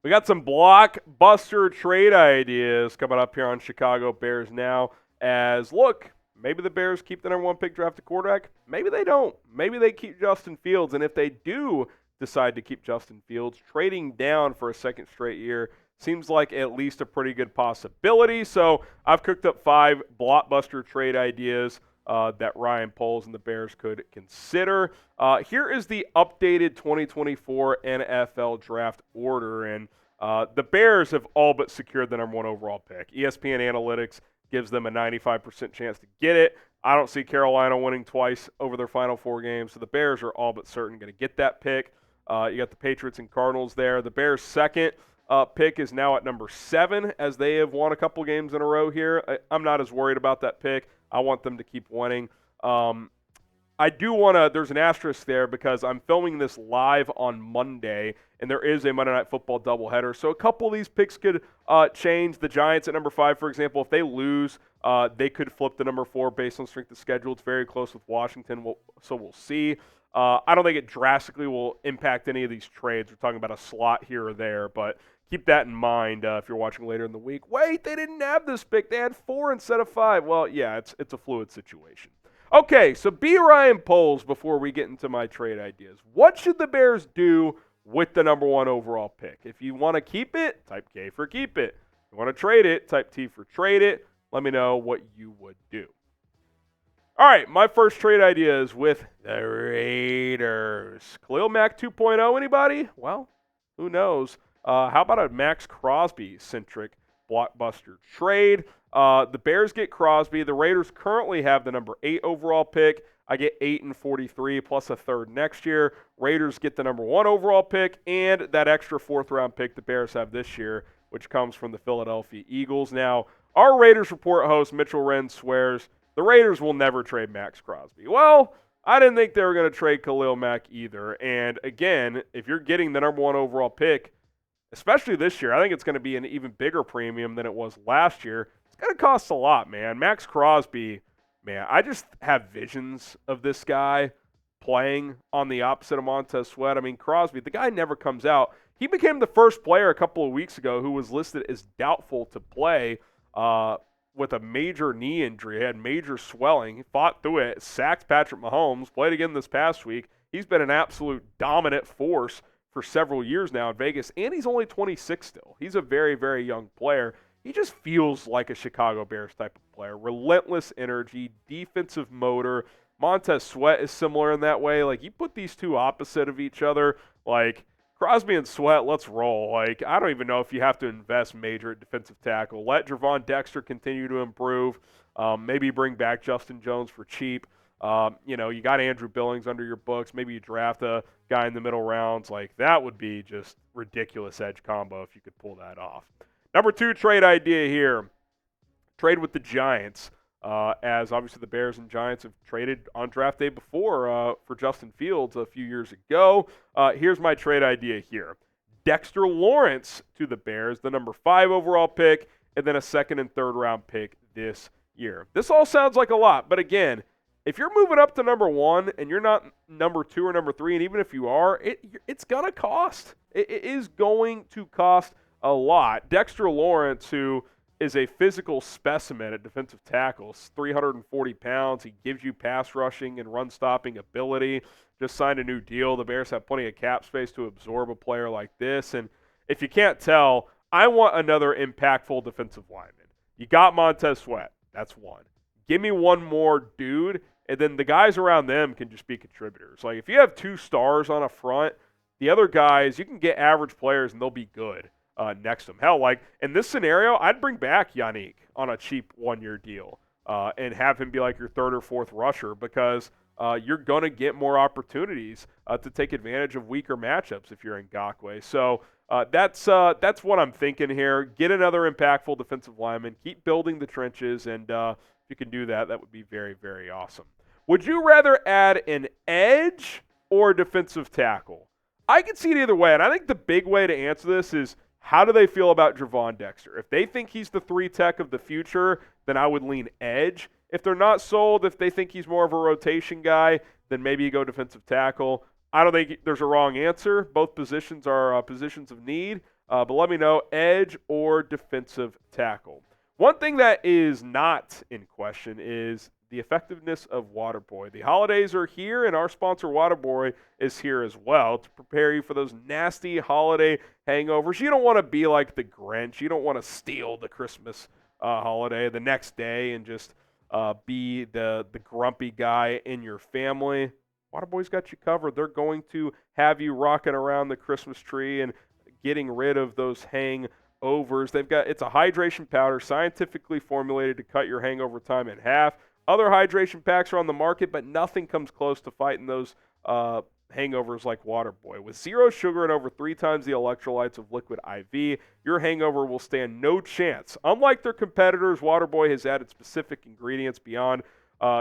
We got some blockbuster trade ideas coming up here on Chicago Bears Now. As look, maybe the Bears keep the number one pick drafted quarterback. Maybe they don't. Maybe they keep Justin Fields. And if they do decide to keep Justin Fields, trading down for a second straight year seems like at least a pretty good possibility. So I've cooked up 5 blockbuster trade ideas that Ryan Poles and the Bears could consider. Here is the updated 2024 NFL draft order, and the Bears have all but secured the number one overall pick. ESPN Analytics gives them a 95% chance to get it. I don't see Carolina winning twice over their final 4 games, so the Bears are all but certain going to get that pick. You got the Patriots and Cardinals there. The Bears' second pick is now at number 7, as they have won a couple games in a row here. I'm not as worried about that pick. I want them to keep winning. I do want to – there's an asterisk there because I'm filming this live on Monday, and there is a Monday Night Football doubleheader. So a couple of these picks could change. The Giants at number 5, for example, if they lose, they could flip to number 4 based on strength of schedule. It's very close with Washington, so we'll see. I don't think it drastically will impact any of these trades. We're talking about a slot here or there, but keep that in mind if you're watching later in the week. Wait, they didn't have this pick. They had 4 instead of 5. Well, yeah, it's a fluid situation. Okay, so B. Ryan Poles, before we get into my trade ideas. What should the Bears do with the number 1 overall pick? If you want to keep it, type K for keep it. If you want to trade it, type T for trade it. Let me know what you would do. All right, my first trade idea is with the Raiders. Khalil Mack 2.0, anybody? Well, who knows? How about a Maxx Crosby-centric blockbuster trade? The Bears get Crosby. The Raiders currently have the number 8 overall pick. I get 8 and 43 plus a third next year. Raiders get the number 1 overall pick and that extra 4th-round pick the Bears have this year, which comes from the Philadelphia Eagles. Now, our Raiders report host, Mitchell Wren, swears the Raiders will never trade Maxx Crosby. Well, I didn't think they were going to trade Khalil Mack either. And again, if you're getting the number 1 overall pick, especially this year, I think it's going to be an even bigger premium than it was last year. It's going to cost a lot, man. Maxx Crosby, man, I just have visions of this guy playing on the opposite of Montez Sweat. I mean, Crosby, the guy never comes out. He became the first player a couple of weeks ago who was listed as doubtful to play with a major knee injury. He had major swelling. He fought through it, sacked Patrick Mahomes, played again this past week. He's been an absolute dominant force for several years now in Vegas, and he's only 26 still. He's a very, very young player. He just feels like a Chicago Bears type of player. Relentless energy, defensive motor. Montez Sweat is similar in that way. Like, you put these two opposite of each other, like Crosby and Sweat, let's roll. Like, I don't even know if you have to invest major at defensive tackle. Let Gervon Dexter continue to improve. Maybe bring back Justin Jones for cheap. You got Andrew Billings under your books. Maybe you draft a guy in the middle rounds. Like, that would be just ridiculous edge combo if you could pull that off. Number 2 trade idea here. Trade with the Giants. As obviously the Bears and Giants have traded on draft day before for Justin Fields a few years ago. Here's my trade idea here. Dexter Lawrence to the Bears, the number 5 overall pick, and then a 2nd and 3rd round pick this year. This all sounds like a lot, but again, if you're moving up to number 1 and you're not number 2 or number 3, and even if you are, it's going to cost. It is going to cost a lot. Dexter Lawrence, who is a physical specimen at defensive tackles, 340 pounds. He gives you pass rushing and run stopping ability. Just signed a new deal. The Bears have plenty of cap space to absorb a player like this. And if you can't tell, I want another impactful defensive lineman. You got Montez Sweat. That's one. Give me one more dude, and then the guys around them can just be contributors. Like, if you have 2 stars on a front, the other guys, you can get average players, and they'll be good next to them. Hell, like, in this scenario, I'd bring back Yannick on a cheap 1-year deal and have him be like your 3rd or 4th rusher because you're going to get more opportunities to take advantage of weaker matchups if you're in Ngakoue. So that's what I'm thinking here. Get another impactful defensive lineman. Keep building the trenches, and if you can do that, that would be very, very awesome. Would you rather add an edge or a defensive tackle? I can see it either way, and I think the big way to answer this is how do they feel about Gervon Dexter? If they think he's the 3 tech of the future, then I would lean edge. If they're not sold, if they think he's more of a rotation guy, then maybe you go defensive tackle. I don't think there's a wrong answer. Both positions are positions of need. But let me know, edge or defensive tackle. One thing that is not in question is the effectiveness of Waterboy. The holidays are here, and our sponsor Waterboy is here as well to prepare you for those nasty holiday hangovers. You don't want to be like the Grinch. You don't want to steal the Christmas holiday the next day and just be the grumpy guy in your family. Waterboy's got you covered. They're going to have you rocking around the Christmas tree and getting rid of those hangovers. It's a hydration powder scientifically formulated to cut your hangover time in half. Other hydration packs are on the market, but nothing comes close to fighting those hangovers like Waterboy. With 0 sugar and over 3 times the electrolytes of liquid IV, your hangover will stand no chance. Unlike their competitors, Waterboy has added specific ingredients beyond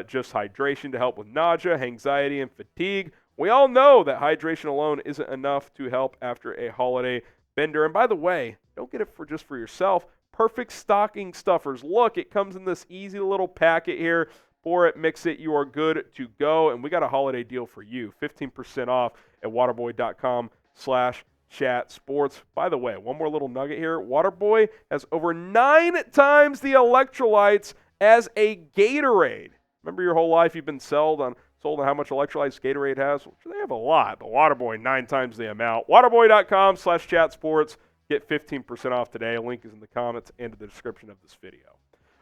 just hydration to help with nausea, anxiety, and fatigue. We all know that hydration alone isn't enough to help after a holiday bender. And by the way, don't get it just for yourself. Perfect stocking stuffers. Look, it comes in this easy little packet here. Pour it, mix it, you are good to go. And we got a holiday deal for you. 15% off at waterboy.com/chatsports. By the way, one more little nugget here. Waterboy has over 9 times the electrolytes as a Gatorade. Remember your whole life you've been sold on how much electrolytes Gatorade has? Well, they have a lot, but Waterboy 9 times the amount. Waterboy.com/chatsports. Get 15% off today. A link is in the comments and in the description of this video.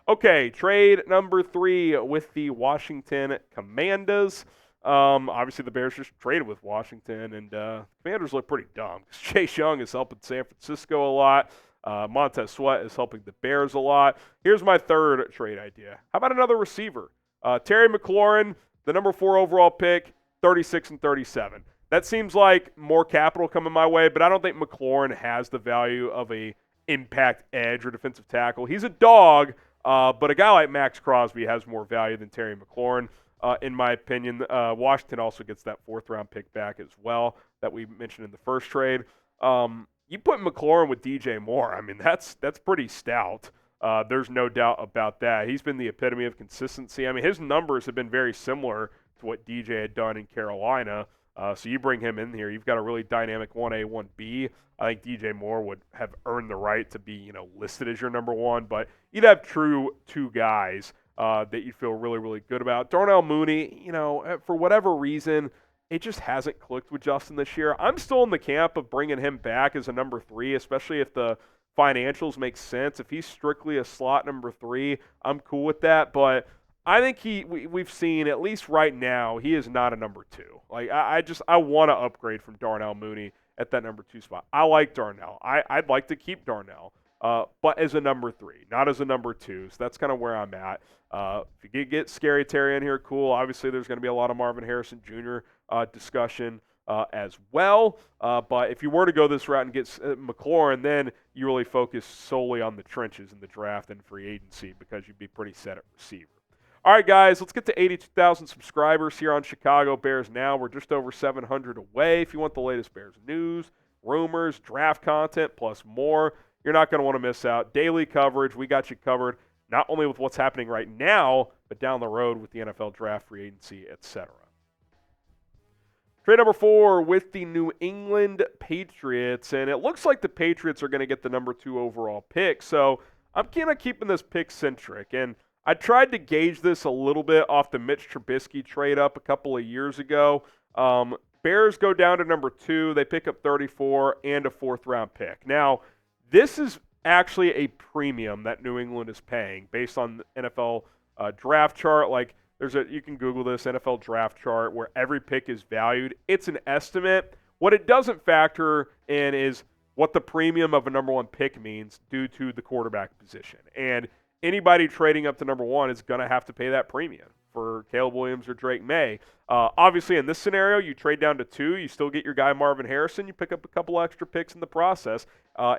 Okay, trade number 3 with the Washington Commanders. Obviously, the Bears just traded with Washington, and Commanders look pretty dumb because Chase Young is helping San Francisco a lot. Montez Sweat is helping the Bears a lot. Here's my third trade idea. How about another receiver? Terry McLaurin, the number 4 overall pick, 36 and 37. That seems like more capital coming my way, but I don't think McLaurin has the value of a impact edge or defensive tackle. He's a dog, but a guy like Maxx Crosby has more value than Terry McLaurin, in my opinion. Washington also gets that 4th-round pick back as well that we mentioned in the first trade. You put McLaurin with DJ Moore, I mean, that's pretty stout. There's no doubt about that. He's been the epitome of consistency. I mean, his numbers have been very similar to what DJ had done in Carolina. So you bring him in here, you've got a really dynamic 1A, 1B. I think DJ Moore would have earned the right to be, listed as your number 1, but you'd have true 2 guys that you feel really, really good about. Darnell Mooney, for whatever reason, it just hasn't clicked with Justin this year. I'm still in the camp of bringing him back as a number 3, especially if the financials make sense. If he's strictly a slot number 3, I'm cool with that, but I think we've seen, at least right now, he is not a number 2. Like, I want to upgrade from Darnell Mooney at that number 2 spot. I like Darnell. I'd like to keep Darnell, but as a number 3, not as a number 2. So that's kind of where I'm at. If you get Scary Terry in here, cool. Obviously, there's going to be a lot of Marvin Harrison Jr. Discussion as well. But if you were to go this route and get McLaurin, then you really focus solely on the trenches in the draft and free agency because you'd be pretty set at receiver. All right, guys, let's get to 82,000 subscribers here on Chicago Bears Now. We're just over 700 away. If you want the latest Bears news, rumors, draft content, plus more, you're not going to want to miss out. Daily coverage, we got you covered, not only with what's happening right now, but down the road with the NFL draft, free agency, etc. Trade number 4 with the New England Patriots, and it looks like the Patriots are going to get the number 2 overall pick, so I'm kind of keeping this pick-centric, and I tried to gauge this a little bit off the Mitch Trubisky trade up a couple of years ago. Bears go down to number 2. They pick up 34 and a 4th-round pick. Now, this is actually a premium that New England is paying based on the NFL draft chart. Like, you can Google this NFL draft chart where every pick is valued. It's an estimate. What it doesn't factor in is what the premium of a number 1 pick means due to the quarterback position. And anybody trading up to number 1 is going to have to pay that premium for Caleb Williams or Drake May. Obviously, in this scenario, you trade down to 2. You still get your guy Marvin Harrison. You pick up a couple extra picks in the process,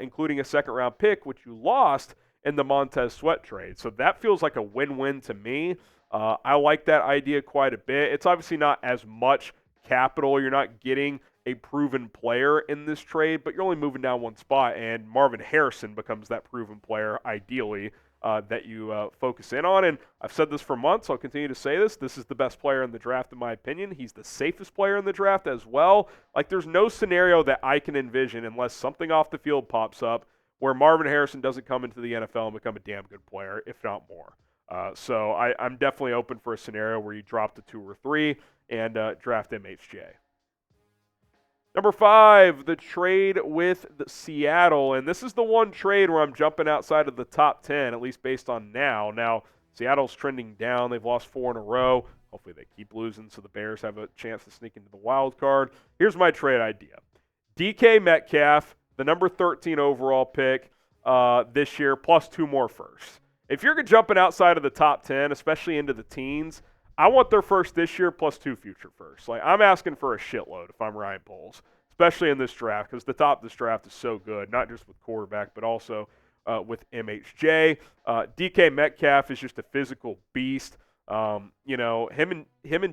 including a 2nd-round pick, which you lost in the Montez Sweat trade. So that feels like a win-win to me. I like that idea quite a bit. It's obviously not as much capital. You're not getting a proven player in this trade, but you're only moving down 1 spot, and Marvin Harrison becomes that proven player, ideally. that you focus in on. And I've said this for months. I'll continue to say this. This is the best player in the draft, in my opinion. He's the safest player in the draft as well. Like, there's no scenario that I can envision, unless something off the field pops up, where Marvin Harrison doesn't come into the NFL and become a damn good player, if not more. So I'm definitely open for a scenario where you drop to 2 or 3 and draft MHJ. Number 5, the trade with Seattle. And this is the one trade where I'm jumping outside of the top 10, at least based on now. Now, Seattle's trending down. They've lost 4 in a row. Hopefully they keep losing so the Bears have a chance to sneak into the wild card. Here's my trade idea. DK Metcalf, the number 13 overall pick this year, plus 2 more firsts. If you're jumping outside of the top 10, especially into the teens, I want their first this year plus 2 future firsts. Like, I'm asking for a shitload if I'm Ryan Poles, especially in this draft, because the top of this draft is so good, not just with quarterback, but also with MHJ. DK Metcalf is just a physical beast. You know, him and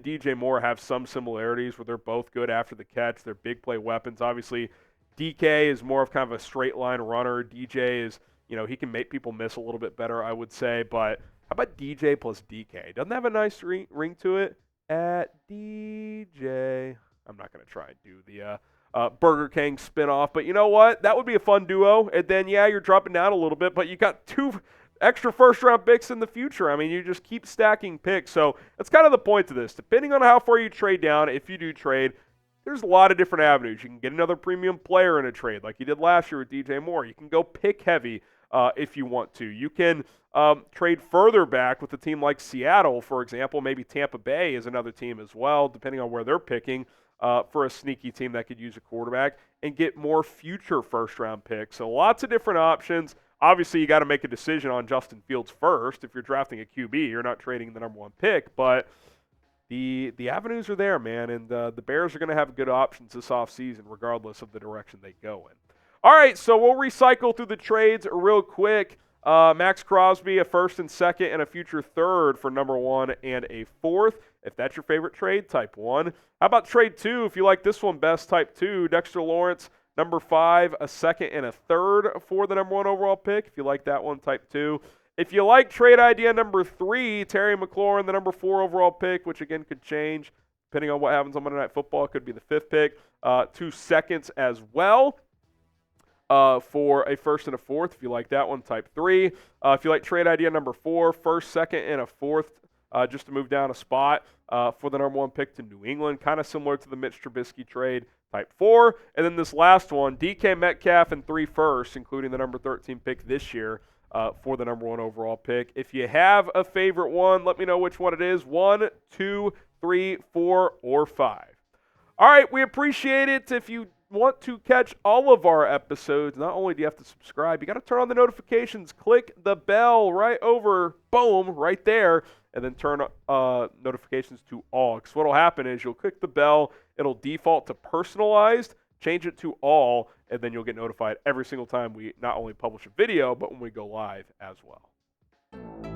DJ Moore have some similarities where they're both good after the catch. They're big play weapons. Obviously, DK is more of kind of a straight line runner. DJ is, you know, he can make people miss a little bit better, I would say, but how about DJ plus DK? Doesn't that have a nice ring to it? At DJ. I'm not going to try and do the Burger King spinoff, but you know what? That would be a fun duo. And then, yeah, you're dropping down a little bit, but you got 2 extra first-round picks in the future. I mean, you just keep stacking picks. So that's kind of the point to this. Depending on how far you trade down, if you do trade, there's a lot of different avenues. You can get another premium player in a trade like you did last year with DJ Moore. You can go pick heavy if you want to. You can trade further back with a team like Seattle, for example. Maybe Tampa Bay is another team as well, depending on where they're picking for a sneaky team that could use a quarterback and get more future first-round picks. So lots of different options. Obviously, you got to make a decision on Justin Fields first. If you're drafting a QB, you're not trading the number 1 pick, but the avenues are there, man, and the Bears are going to have good options this offseason regardless of the direction they go in. All right, so we'll recycle through the trades real quick. Maxx Crosby, a first and second, and a future third for number 1 and a 4th. If that's your favorite trade, type 1. How about trade 2? If you like this one best, type 2. Dexter Lawrence, number 5, a second and a third for the number 1 overall pick. If you like that one, type 2. If you like trade idea number 3, Terry McLaurin, the number 4 overall pick, which again could change depending on what happens on Monday Night Football. It could be the 5th pick. 2 seconds as well. For a first and a 4th. If you like that one, type 3. If you like trade idea number 4, first, second, and a 4th, just to move down a spot for the number 1 pick to New England, kind of similar to the Mitch Trubisky trade, type 4. And then this last one, DK Metcalf and 3 firsts, including the number 13 pick this year for the number 1 overall pick. If you have a favorite one, let me know which one it is. 1, 2, 3, 4, or 5. All right, we appreciate it. If you want to catch all of our episodes, not only do you have to subscribe, you got to turn on the notifications. Click the bell right over, boom, right there, and then turn notifications to all. Because what will happen is you'll click the bell, it'll default to personalized, change it to all, and then you'll get notified every single time we not only publish a video, but when we go live as well.